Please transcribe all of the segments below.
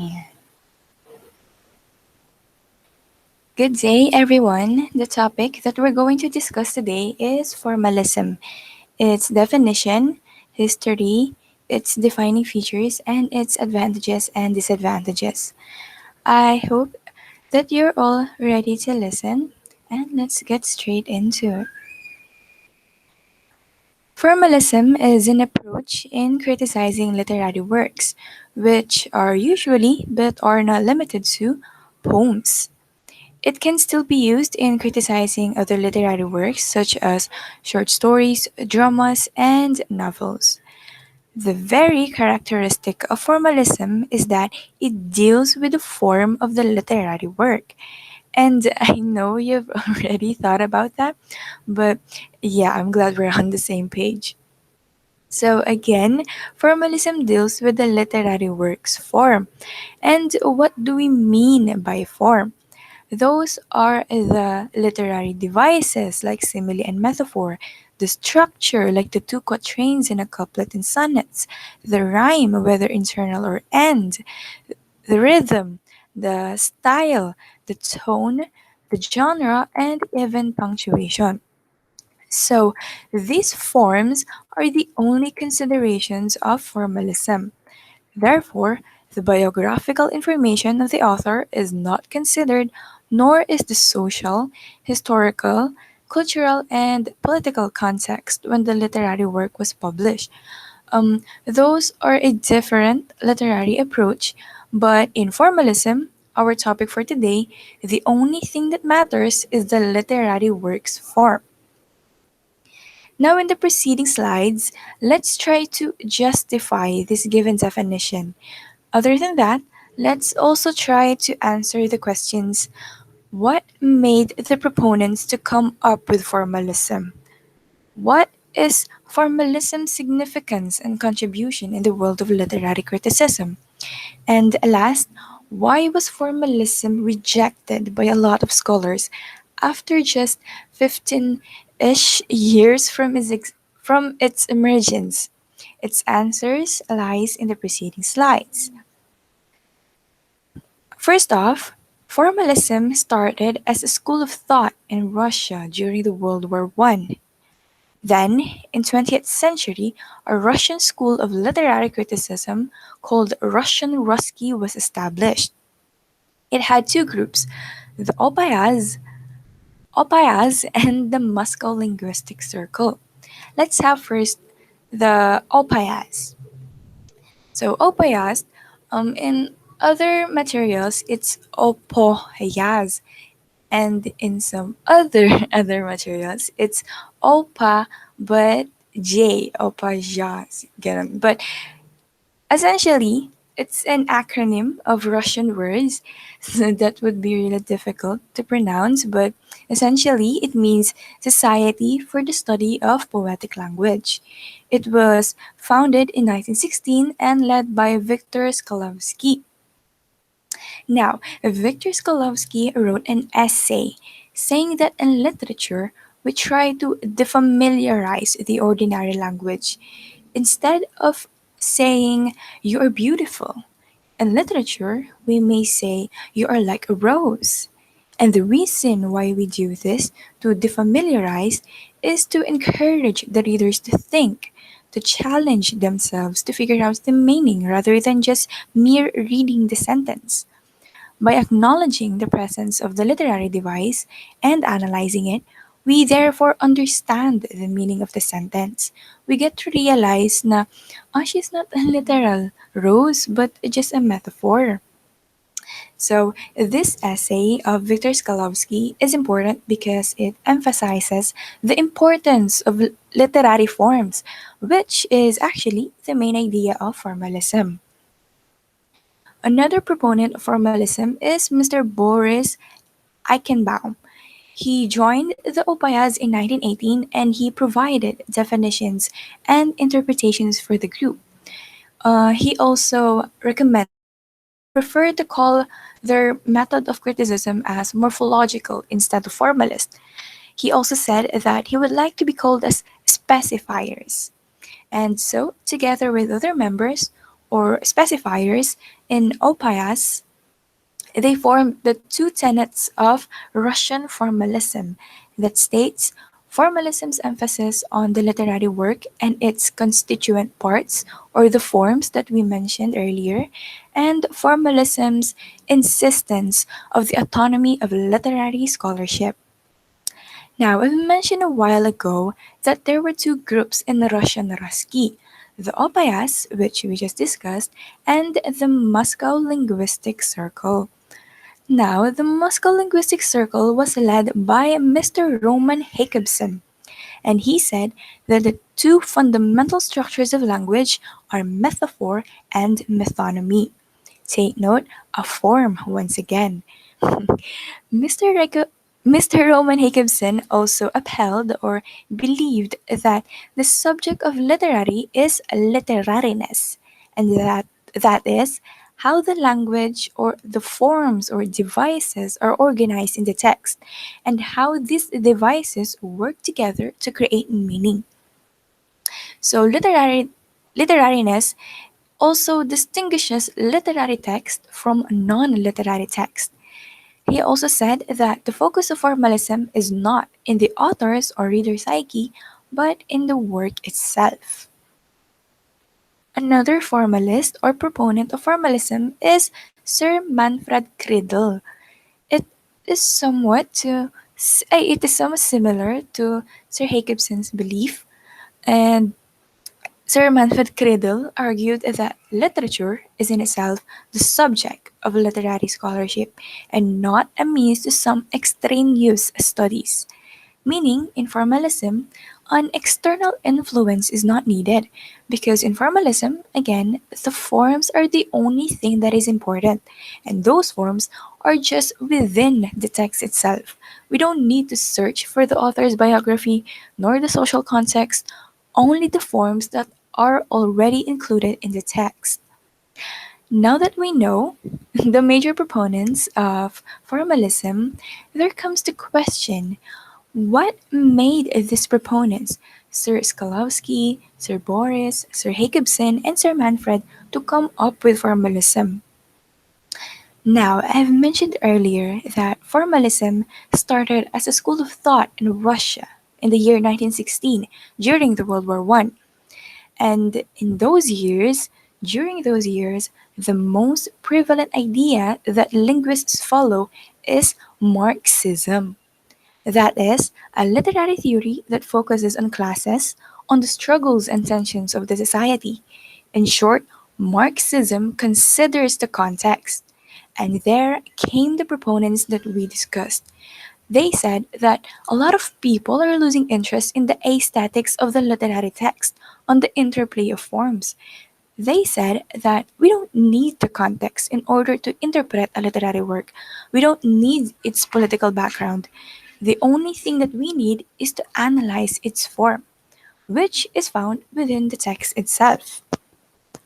Yeah. Good day, everyone. The topic that we're going to discuss today is formalism, its definition, history, its defining features, and its advantages and disadvantages. I hope that you're all ready to listen, and let's get straight into it. Formalism is an approach in criticizing literary works, which are usually, but are not limited to, poems. It can still be used in criticizing other literary works such as short stories, dramas, and novels. The very characteristic of formalism is that it deals with the form of the literary work. And I know you've already thought about that, but yeah, I'm glad we're on the same page. So, again, formalism deals with the literary work's form. And what do we mean by form? Those are the literary devices like simile and metaphor, the structure like the two quatrains in a couplet in sonnets, the rhyme, whether internal or end, the rhythm, the style, the tone, the genre, and even punctuation. So, these forms are the only considerations of formalism. Therefore, the biographical information of the author is not considered, nor is the social, historical, cultural, and political context when the literary work was published. Those are a different literary approach, but in formalism, our topic for today, the only thing that matters is the literary work's form. Now, in the preceding slides, let's try to justify this given definition. Other than that, let's also try to answer the questions: what made the proponents to come up with formalism? What is formalism's significance and contribution in the world of literary criticism? And last, why was formalism rejected by a lot of scholars after just 15-ish years from its emergence? Its answers lies in the preceding slides. First off, formalism started as a school of thought in Russia during the World War One. Then, in 20th century, a Russian school of literary criticism called Russian Ruski was established. It had two groups, the Opayas and the Moscow Linguistic Circle. Let's have first the Opayas. So Opayas, in other materials, it's Opoyas, and in some other other materials it's opa but j opa jazz ganun. But essentially it's an acronym of Russian words so that would be really difficult to pronounce, but essentially it means Society for the Study of Poetic Language. It was founded in 1916 and led by Viktor Skalovsky. Now, Victor Skolovsky wrote an essay saying that in literature, we try to defamiliarize the ordinary language. Instead of saying, you are beautiful, in literature, we may say, you are like a rose. And the reason why we do this, to defamiliarize, is to encourage the readers to think, to challenge themselves to figure out the meaning rather than just mere reading the sentence. By acknowledging the presence of the literary device and analyzing it, we therefore understand the meaning of the sentence. We get to realize na, she's not a literal rose, but just a metaphor. So, this essay of Viktor Skalovsky is important because it emphasizes the importance of literary forms, which is actually the main idea of formalism. Another proponent of formalism is Mr. Boris Eichenbaum. He joined the Opayas in 1918 and he provided definitions and interpretations for the group. He also recommended prefer to call their method of criticism as morphological instead of formalist. He also said that he would like to be called as specifiers. And so, together with other members, or specifiers in Oppias, they form the two tenets of Russian formalism that states formalism's emphasis on the literary work and its constituent parts, or the forms that we mentioned earlier, and formalism's insistence of the autonomy of literary scholarship. Now, I mentioned a while ago that there were two groups in the Russian Ruski, the Opayas, which we just discussed, and the Moscow Linguistic Circle. Now, the Moscow Linguistic Circle was led by Mr. Roman Jacobson, and he said that the two fundamental structures of language are metaphor and metonymy. Take note, a form once again. Mr. Mr. Roman Jacobson also upheld or believed that the subject of literary is literariness, and that is how the language or the forms or devices are organized in the text, and how these devices work together to create meaning. So literariness also distinguishes literary text from non-literary text. He also said that the focus of formalism is not in the author's or reader's psyche, but in the work itself. Another formalist or proponent of formalism is Sir Manfred Kriedel. It it is somewhat similar to Sir Jacobson's belief, and Sir Manfred Kriedel argued that literature is in itself the subject of literary scholarship and not a means to some extraneous studies. Meaning, in formalism, an external influence is not needed because in formalism, again, the forms are the only thing that is important, and those forms are just within the text itself. We don't need to search for the author's biography nor the social context, only the forms that are already included in the text. Now that we know the major proponents of formalism, there comes the question: what made these proponents, Sir Skalowski, Sir Boris, Sir Jacobson, and Sir Manfred, to come up with formalism? Now, I've mentioned earlier that formalism started as a school of thought in Russia in the year 1916 during the World War I. And during those years, the most prevalent idea that linguists follow is Marxism. That is, a literary theory that focuses on classes, on the struggles and tensions of the society. In short, Marxism considers the context. And there came the proponents that we discussed. They said that a lot of people are losing interest in the aesthetics of the literary text, on the interplay of forms. They said that we don't need the context in order to interpret a literary work. We don't need its political background. The only thing that we need is to analyze its form, which is found within the text itself.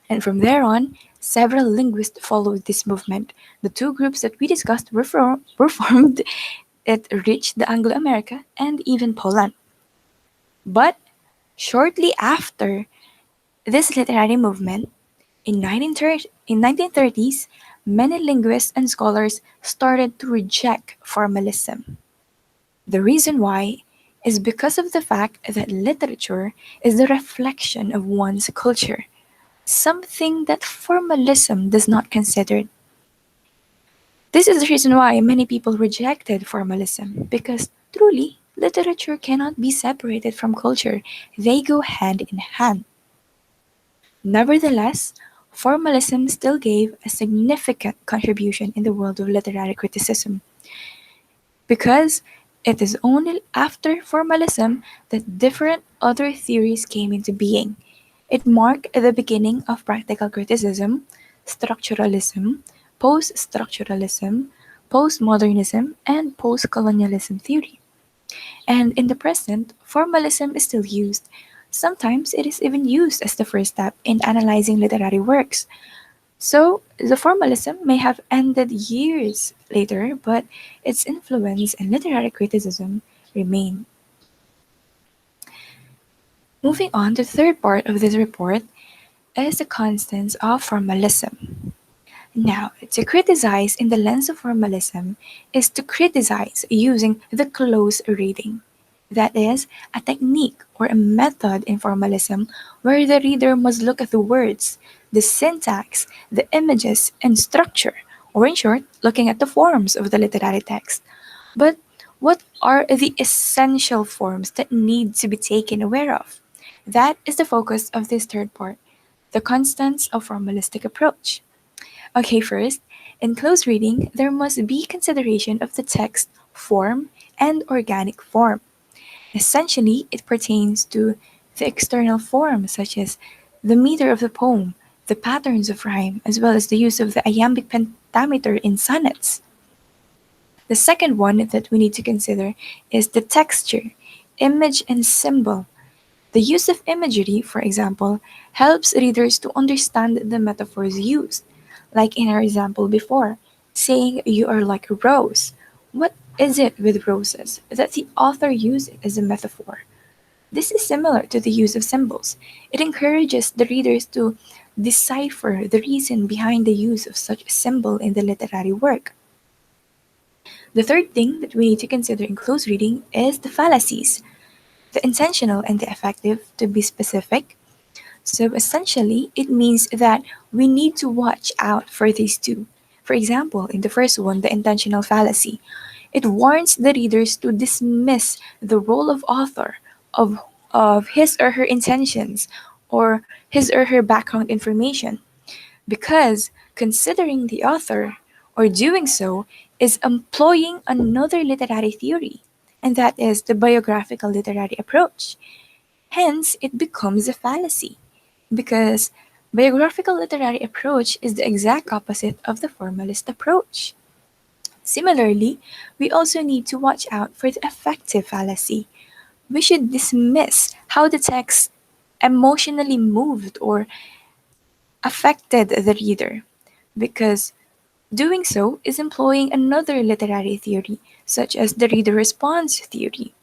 And from there on, several linguists followed this movement. The two groups that we discussed were formed. It reached the Anglo-America and even Poland. But shortly after this literary movement, in 1930s, many linguists and scholars started to reject formalism. The reason why is because of the fact that literature is the reflection of one's culture, something that formalism does not consider. This is the reason why many people rejected formalism, because truly, literature cannot be separated from culture, they go hand in hand. Nevertheless, formalism still gave a significant contribution in the world of literary criticism, because it is only after formalism that different other theories came into being. It marked the beginning of practical criticism, structuralism, post structuralism, postmodernism, and post colonialism theory. And in the present, formalism is still used. Sometimes it is even used as the first step in analyzing literary works. So, the formalism may have ended years later, but its influence in literary criticism remained. Moving on to the third part of this report, is the constants of formalism. Now, to criticize in the lens of formalism is to criticize using the close reading. That is, a technique or a method in formalism where the reader must look at the words, the syntax, the images, and structure, or in short, looking at the forms of the literary text. But what are the essential forms that need to be taken aware of? That is the focus of this third part, the constants of formalistic approach. Okay, first, in close reading, there must be consideration of the text form and organic form. Essentially, it pertains to the external form, such as the meter of the poem, the patterns of rhyme, as well as the use of the iambic pentameter in sonnets. The second one that we need to consider is the texture, image, and symbol. The use of imagery, for example, helps readers to understand the metaphors used, like in our example before, saying you are like a rose. What is it with roses that the author used it as a metaphor? This is similar to the use of symbols. It encourages the readers to decipher the reason behind the use of such a symbol in the literary work. The third thing that we need to consider in close reading is the fallacies, the intentional and the effective, to be specific. So essentially, it means that we need to watch out for these two. For example, in the first one, the intentional fallacy, it warns the readers to dismiss the role of author, of, of his or her intentions, or his or her background information, because considering the author, or doing so, is employing another literary theory, and that is the biographical literary approach. Hence, it becomes a fallacy, because biographical literary approach is the exact opposite of the formalist approach. Similarly, we also need to watch out for the affective fallacy. We should dismiss how the text emotionally moved or affected the reader, because doing so is employing another literary theory, such as the reader response theory.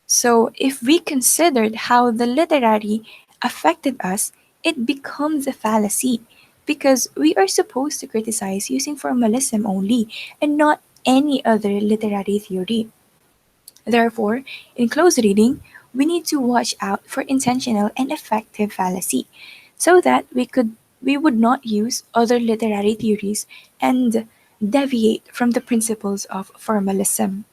So, if we considered how the literary affected us, it becomes a fallacy because we are supposed to criticize using formalism only and not any other literary theory. Therefore, in close reading, we need to watch out for intentional and effective fallacy so that we would not use other literary theories and deviate from the principles of formalism.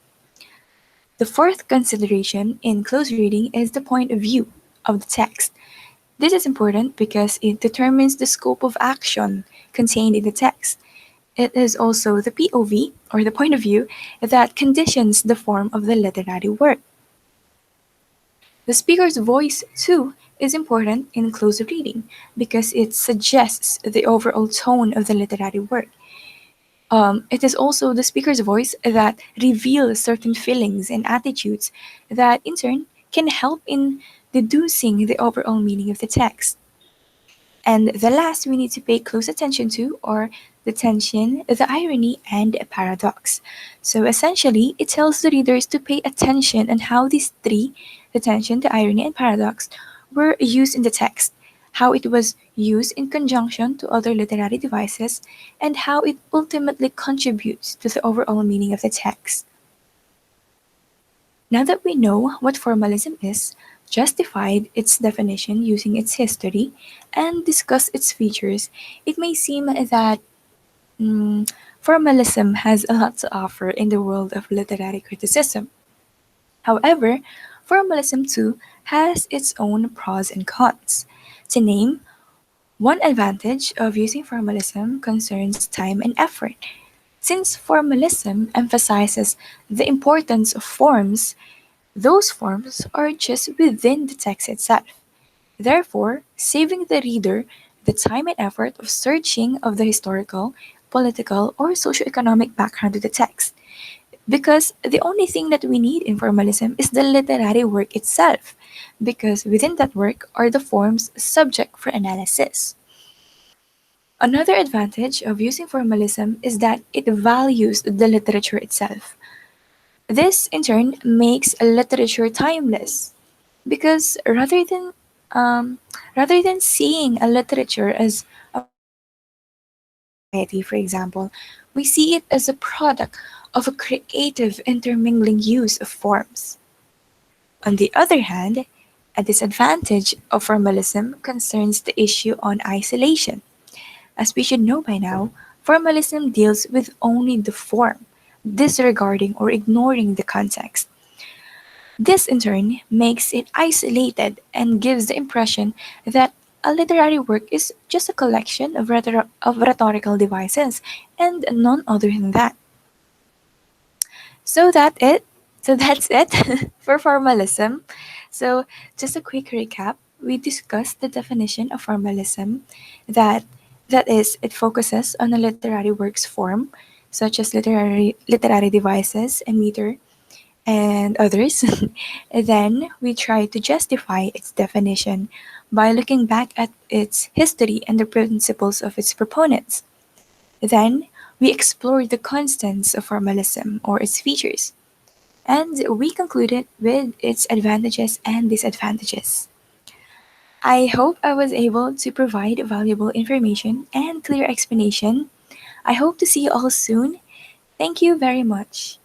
The fourth consideration in close reading is the point of view of the text. This is important because it determines the scope of action contained in the text. It is also the POV, or the point of view, that conditions the form of the literary work. The speaker's voice, too, is important in close reading because it suggests the overall tone of the literary work. It is also the speaker's voice that reveals certain feelings and attitudes that, in turn, can help in deducing the overall meaning of the text. And the last we need to pay close attention to are the tension, the irony, and a paradox. So essentially, it tells the readers to pay attention on how these three, the tension, the irony, and paradox, were used in the text, how it was used in conjunction to other literary devices, and how it ultimately contributes to the overall meaning of the text. Now that we know what formalism is, justified its definition using its history, and discussed its features, it may seem that formalism has a lot to offer in the world of literary criticism. However, formalism too has its own pros and cons. To name, one advantage of using formalism concerns time and effort. Since formalism emphasizes the importance of forms, those forms are just within the text itself, therefore saving the reader the time and effort of searching of the historical, political, or socioeconomic background of the text. Because the only thing that we need in formalism is the literary work itself, because within that work are the forms subject for analysis. Another advantage of using formalism is that it values the literature itself. This, in turn, makes literature timeless because um, Rather than seeing a literature as a product of modern society, for example, we see it as a product of a creative intermingling use of forms. On the other hand, a disadvantage of formalism concerns the issue on isolation. As we should know by now, formalism deals with only the form, disregarding or ignoring the context. This in turn makes it isolated and gives the impression that a literary work is just a collection of, of rhetorical devices and none other than that. So that it. So that's it for formalism. So just a quick recap. We discussed the definition of formalism that that is it focuses on a literary work's form such as literary devices, a meter, and others. Then we try to justify its definition by looking back at its history and the principles of its proponents. Then we explore the constants of formalism or its features, and we concluded with its advantages and disadvantages. I hope I was able to provide valuable information and clear explanation. I hope to see you all soon. Thank you very much.